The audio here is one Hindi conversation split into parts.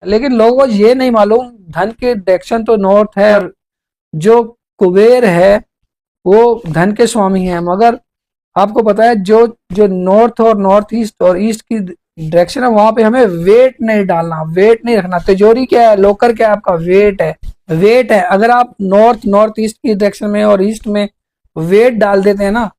लेकिन लोगों को ये नहीं मालूम धन की डायरेक्शन तो नॉर्थ है, और जो कुबेर है वो धन के स्वामी है। मगर आपको पता है जो जो नॉर्थ और नॉर्थ ईस्ट और ईस्ट की डायरेक्शन है वहां पे हमें वेट नहीं डालना, वेट नहीं रखना। तिजोरी क्या है, लोकर क्या है, आपका वेट है। वेट है, अगर आप नॉर्थ नॉर्थ ईस्ट की डायरेक्शन में और ईस्ट में वेट डाल देते हैं ना,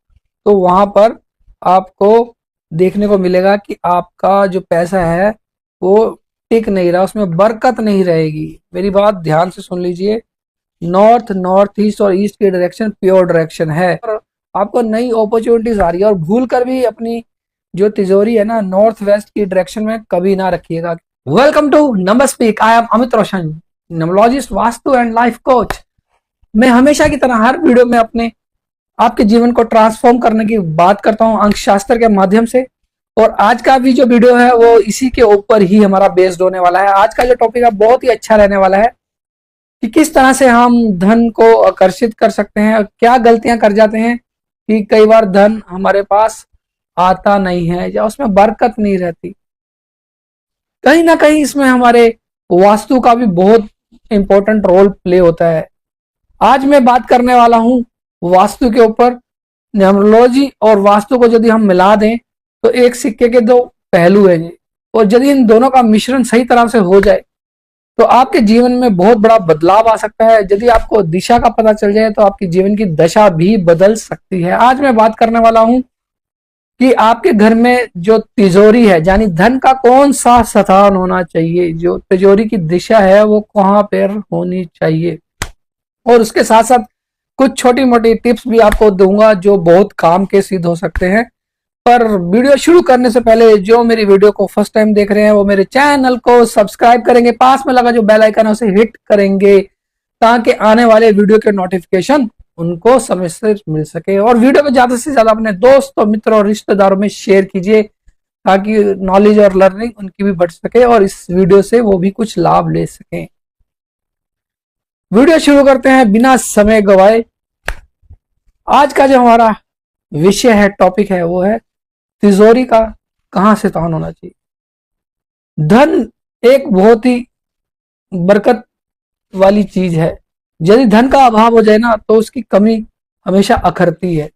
तो वहां पर आपको देखने को मिलेगा कि आपका जो पैसा है वो टिक नहीं रहा, उसमें बरकत नहीं रहेगी। मेरी बात ध्यान से सुन लीजिए। नॉर्थ नॉर्थ ईस्ट और ईस्ट की डायरेक्शन प्योर डायरेक्शन है, और आपको नई अपॉर्चुनिटीज आ रही है। और भूल कर भी अपनी जो तिजोरी है ना नॉर्थ वेस्ट की डायरेक्शन में कभी ना रखिएगा। Welcome to number speak, I am Amit Roshan, numerologist, vastu and life coach. मैं हमेशा की तरह हर वीडियो में अपने आपके जीवन को ट्रांसफॉर्म करने की बात करता हूं अंक शास्त्र के माध्यम से। और आज का भी जो वीडियो है वो इसी के ऊपर ही हमारा बेस्ड होने वाला है। आज का जो टॉपिक है बहुत ही अच्छा रहने वाला है कि किस तरह से हम धन को आकर्षित कर सकते हैं, और क्या गलतियां कर जाते हैं कि कई बार धन हमारे पास आता नहीं है या उसमें बरकत नहीं रहती। कहीं ना कहीं इसमें हमारे वास्तु का भी बहुत इंपॉर्टेंट रोल प्ले होता है। आज मैं बात करने वाला हूं वास्तु के ऊपर। न्यूमरोलॉजी और वास्तु को यदि हम मिला दें तो एक सिक्के के दो पहलू हैं जी। और यदि इन दोनों का मिश्रण सही तरह से हो जाए तो आपके जीवन में बहुत बड़ा बदलाव आ सकता है। यदि आपको दिशा का पता चल जाए तो आपकी जीवन की दशा भी बदल सकती है। आज मैं बात करने वाला हूं कि आपके घर में जो तिजोरी है यानी धन का कौन सा स्थान होना चाहिए, जो तिजोरी की दिशा है वो कहां पर होनी चाहिए। और उसके साथ साथ कुछ छोटी मोटी टिप्स भी आपको दूंगा जो बहुत काम के सिद्ध हो सकते हैं। पर वीडियो शुरू करने से पहले जो मेरी वीडियो को फर्स्ट टाइम देख रहे हैं वो मेरे चैनल को सब्सक्राइब करेंगे, पास में लगा जो बेल आइकन है उसे हिट करेंगे ताकि आने वाले वीडियो के नोटिफिकेशन उनको समय से मिल सके। और वीडियो को ज्यादा से ज्यादा अपने दोस्तों, मित्रों और रिश्तेदारों में शेयर कीजिए ताकि नॉलेज और लर्निंग उनकी भी बढ़ सके और इस वीडियो से वो भी कुछ लाभ ले सकें। वीडियो शुरू करते हैं बिना समय गवाए। आज का जो हमारा विषय है, टॉपिक है, वो है तिजोरी का कहां से स्थान होना चाहिए। धन एक बहुत ही बरकत वाली चीज है। यदि धन का अभाव हो जाए ना तो उसकी कमी हमेशा अखरती है।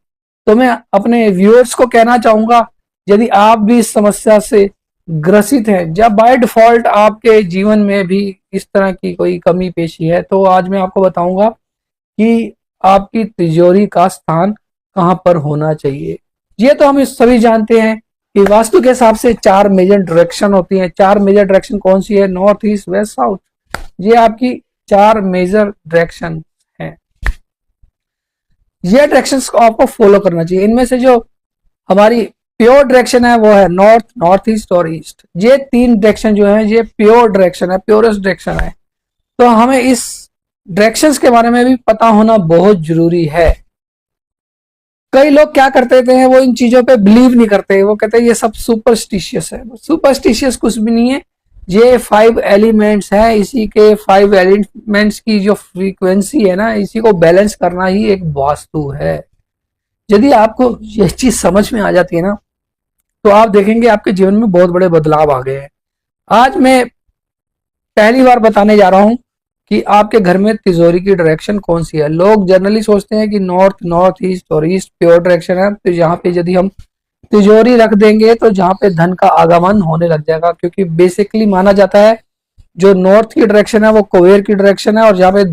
तो मैं अपने व्यूअर्स को कहना चाहूंगा, यदि आप भी इस समस्या से ग्रसित हैं, जब बाय डिफॉल्ट आपके जीवन में भी इस तरह की कोई कमी पेशी है, तो आज मैं आपको बताऊंगा कि आपकी तिजोरी का स्थान कहां पर होना चाहिए। ये तो हम सभी जानते हैं कि वास्तु के हिसाब से चार मेजर डायरेक्शन होती हैं। चार मेजर डायरेक्शन कौन सी है? North, east, west, south. ये आपकी चार मेजर डायरेक्शन है। ये डायरेक्शंस को आपको फॉलो करना चाहिए। इनमें से जो हमारी प्योर डायरेक्शन है वो है नॉर्थ, नॉर्थ ईस्ट और ईस्ट। ये तीन डायरेक्शन जो है ये प्योर डायरेक्शन है, प्योरेस्ट डायरेक्शन है। तो हमें इस डायरेक्शंस के बारे में भी पता होना बहुत जरूरी है। कई लोग क्या करते थे, वो इन चीजों पे बिलीव नहीं करते। वो कहते हैं ये सब सुपरस्टिशियस है। सुपरस्टिशियस कुछ भी नहीं है। ये 5 एलिमेंट्स है, इसी के 5 एलिमेंट्स की जो फ्रीक्वेंसी है ना, इसी को बैलेंस करना ही एक वास्तु है। यदि आपको ये चीज समझ में आ जाती है ना तो आप देखेंगे आपके जीवन में बहुत बड़े बदलाव आ गए हैं। आज मैं पहली बार बताने जा रहा हूं कि आपके घर में तिजोरी की डायरेक्शन कौन सी है। लोग जनरली सोचते हैं कि नॉर्थ, नॉर्थ ईस्ट और ईस्ट प्योर डायरेक्शन है, तो यहाँ पे यदि हम तिजोरी रख देंगे तो जहाँ पे धन का आगमन होने लग जाएगा। क्योंकि बेसिकली माना जाता है जो नॉर्थ की डायरेक्शन है वो कुबेर की डायरेक्शन है, और जहाँ पे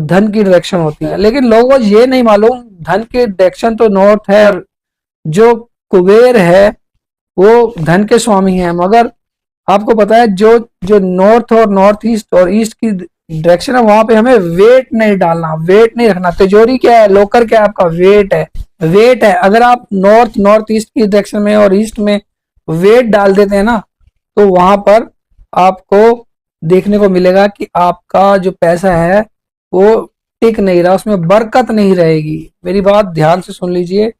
धन की डायरेक्शन होती है। लेकिन लोगों को ये नहीं मालूम धन की डायरेक्शन तो नॉर्थ है, और जो कुबेर है वो धन के स्वामी है। मगर आपको पता है जो जो नॉर्थ और नॉर्थ ईस्ट और ईस्ट की डायरेक्शन है वहां पे हमें वेट नहीं डालना, वेट नहीं रखना। तिजोरी क्या है, लोकर क्या है, आपका वेट है। वेट है, अगर आप नॉर्थ नॉर्थ ईस्ट की डायरेक्शन में और ईस्ट में वेट डाल देते हैं ना तो वहां पर आपको देखने को मिलेगा कि आपका जो पैसा है वो टिक नहीं रहा, उसमें बरकत नहीं रहेगी। मेरी बात ध्यान से सुन लीजिए।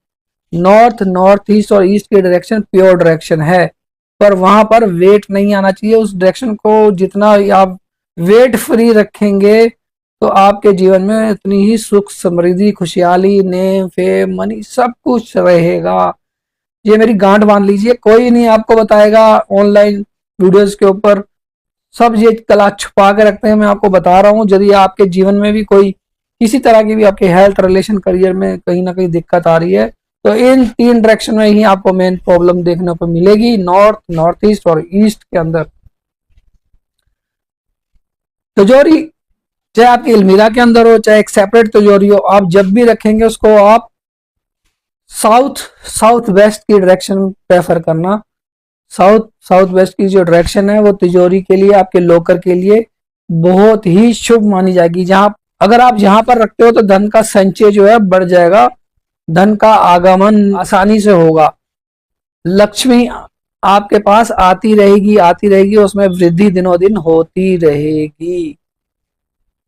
नॉर्थ नॉर्थ ईस्ट और ईस्ट की डायरेक्शन प्योर डायरेक्शन है, पर वहां पर वेट नहीं आना चाहिए। उस डायरेक्शन को जितना आप वेट फ्री रखेंगे तो आपके जीवन में उतनी ही सुख, समृद्धि, खुशहाली, नेम, फेम, मनी सब कुछ रहेगा। ये मेरी गांठ बांध लीजिए। कोई नहीं आपको बताएगा ऑनलाइन वीडियोस के ऊपर सब ये कला छुपा के रखते हैं। मैं आपको बता रहा हूँ, यदि आपके जीवन में भी कोई किसी तरह की भी आपके हेल्थ, रिलेशन, करियर में कहीं ना कहीं दिक्कत आ रही है, तो इन 3 डायरेक्शन में ही आपको मेन प्रॉब्लम देखने को मिलेगी, नॉर्थ, नॉर्थ ईस्ट और ईस्ट के अंदर। तिजोरी चाहे आपकी अलमीरा के अंदर हो, चाहे एक सेपरेट तिजोरी हो, आप जब भी रखेंगे उसको आप साउथ साउथ वेस्ट की डायरेक्शन प्रेफर करना। साउथ साउथ वेस्ट की जो डायरेक्शन है वो तिजोरी के लिए, आपके लॉकर के लिए बहुत ही शुभ मानी जाएगी। जहां अगर आप यहां पर रखते हो तो धन का संचय जो है बढ़ जाएगा, धन का आगमन आसानी से होगा, लक्ष्मी आपके पास आती रहेगी, उसमें वृद्धि दिनों दिन होती रहेगी।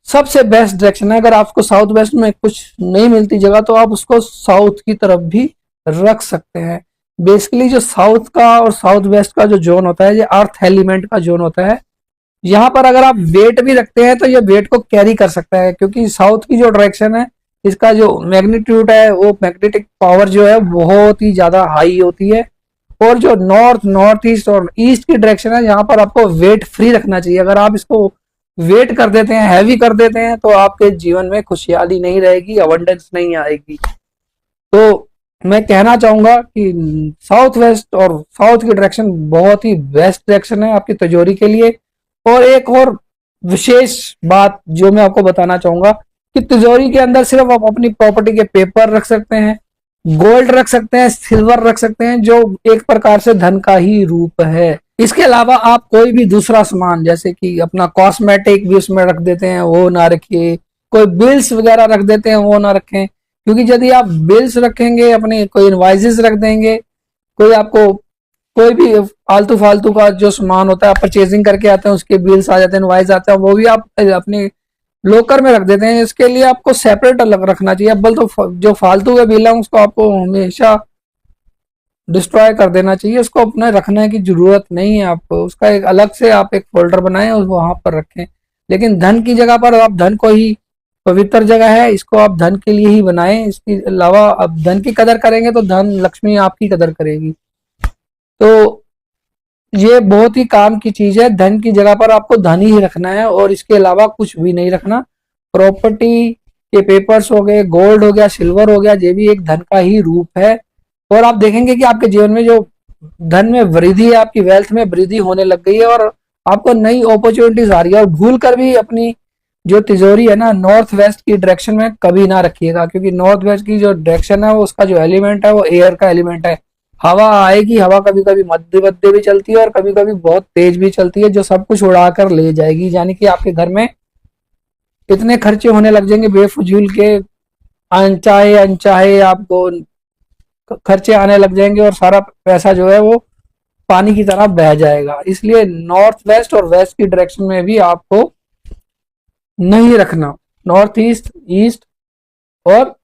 सबसे बेस्ट डायरेक्शन है। अगर आपको साउथ वेस्ट में कुछ नहीं मिलती जगह तो आप उसको साउथ की तरफ भी रख सकते हैं। बेसिकली जो साउथ का और साउथ वेस्ट का जो जोन होता है, ये अर्थ एलिमेंट का जोन होता है। यहाँ पर अगर आप वेट भी रखते हैं तो ये वेट को कैरी कर सकता है, क्योंकि साउथ की जो डायरेक्शन है इसका जो मैग्नीट्यूड है, वो मैग्नेटिक पावर जो है बहुत ही ज्यादा हाई होती है। और जो नॉर्थ, नॉर्थ ईस्ट और ईस्ट की डायरेक्शन है, यहाँ पर आपको वेट फ्री रखना चाहिए। अगर आप इसको वेट कर देते हैं, हैवी कर देते हैं, तो आपके जीवन में खुशहाली नहीं रहेगी, अबंडेंस नहीं आएगी। तो मैं कहना चाहूंगा कि साउथ वेस्ट और साउथ की डायरेक्शन बहुत ही बेस्ट डायरेक्शन है आपकी तिजोरी के लिए। और एक और विशेष बात जो मैं आपको बताना चाहूंगा कि तिजोरी के अंदर सिर्फ आप अपनी प्रॉपर्टी के पेपर रख सकते हैं, गोल्ड रख सकते हैं, सिल्वर रख सकते हैं, जो एक प्रकार से धन का ही रूप है। इसके अलावा आप कोई भी दूसरा सामान, जैसे कि अपना कॉस्मेटिक भी उसमें रख देते हैं, वो ना रखिए। कोई बिल्स वगैरह रख देते हैं, वो ना रखें, क्योंकि यदि आप बिल्स रखेंगे, अपने कोई इनवाइसेस रख देंगे, कोई आपको कोई भी आलतू फालतू का जो सामान होता है, आप परचेजिंग करके आते हैं, उसके बिल्स आ जाते हैं, इनवाइस आते हैं, वो भी आप अपने लोकर में रख देते हैं। इसके लिए आपको सेपरेट अलग रखना चाहिए। अव्वल तो जो फालतू के बिल है उसको आपको हमेशा डिस्ट्रॉय कर देना चाहिए, उसको अपने रखने की जरूरत नहीं है। आपको उसका एक अलग से आप एक फोल्डर बनाएं और वहां पर रखें। लेकिन धन की जगह पर आप धन को ही, पवित्र जगह है, इसको आप धन के लिए ही बनाएं। इसके अलावा आप धन की कदर करेंगे तो धन लक्ष्मी आपकी कदर करेगी। तो ये बहुत ही काम की चीज है। धन की जगह पर आपको धन ही रखना है और इसके अलावा कुछ भी नहीं रखना। प्रॉपर्टी के पेपर्स हो गए, गोल्ड हो गया, सिल्वर हो गया, ये भी एक धन का ही रूप है। और आप देखेंगे कि आपके जीवन में जो धन में वृद्धि है, आपकी वेल्थ में वृद्धि होने लग गई है और आपको नई अपॉर्चुनिटीज आ रही है। और भूल कर भी अपनी जो तिजोरी है ना, नॉर्थ वेस्ट की डायरेक्शन में कभी ना रखिएगा, क्योंकि नॉर्थ वेस्ट की जो डायरेक्शन है उसका जो एलिमेंट है वो एयर का एलिमेंट है। हवा आएगी, हवा कभी कभी मध्य मध्य भी चलती है और कभी कभी बहुत तेज भी चलती है, जो सब कुछ उड़ा कर ले जाएगी। यानी कि आपके घर में इतने खर्चे होने लग जाएंगे बेफजूल के, अनचाहे अनचाहे आपको खर्चे आने लग जाएंगे और सारा पैसा जो है वो पानी की तरह बह जाएगा। इसलिए नॉर्थ वेस्ट और वेस्ट की डायरेक्शन में भी आपको नहीं रखना। नॉर्थ ईस्ट, ईस्ट और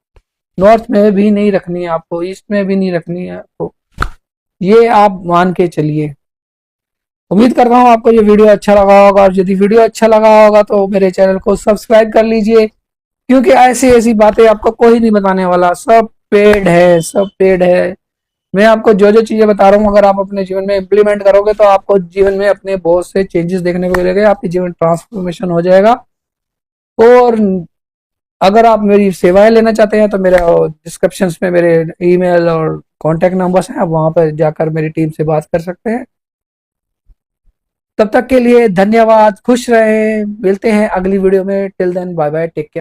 नॉर्थ में भी नहीं रखनी है आपको, ईस्ट में भी नहीं रखनी है आपको। ये आप मान के चलिए। उम्मीद करता हूँ आपको ये वीडियो अच्छा लगा होगा, और यदि वीडियो अच्छा लगा होगा तो मेरे चैनल को सब्सक्राइब कर लीजिए, क्योंकि ऐसी ऐसी बातें आपको कोई नहीं बताने वाला। सब पेड है, सब पेड है। मैं आपको जो जो चीजें बता रहा हूँ, अगर आप अपने जीवन में इंप्लीमेंट करोगे तो आपको जीवन में अपने बहुत से चेंजेस देखने को मिलेंगे, आपके जीवन ट्रांसफॉर्मेशन हो जाएगा। और अगर आप मेरी सेवाएं लेना चाहते हैं तो मेरे डिस्क्रिप्शन में मेरे ईमेल और कॉन्टैक्ट नंबर्स हैं, आप वहां पर जाकर मेरी टीम से बात कर सकते हैं। तब तक के लिए धन्यवाद, खुश रहें, मिलते हैं अगली वीडियो में। Till then bye bye, take care.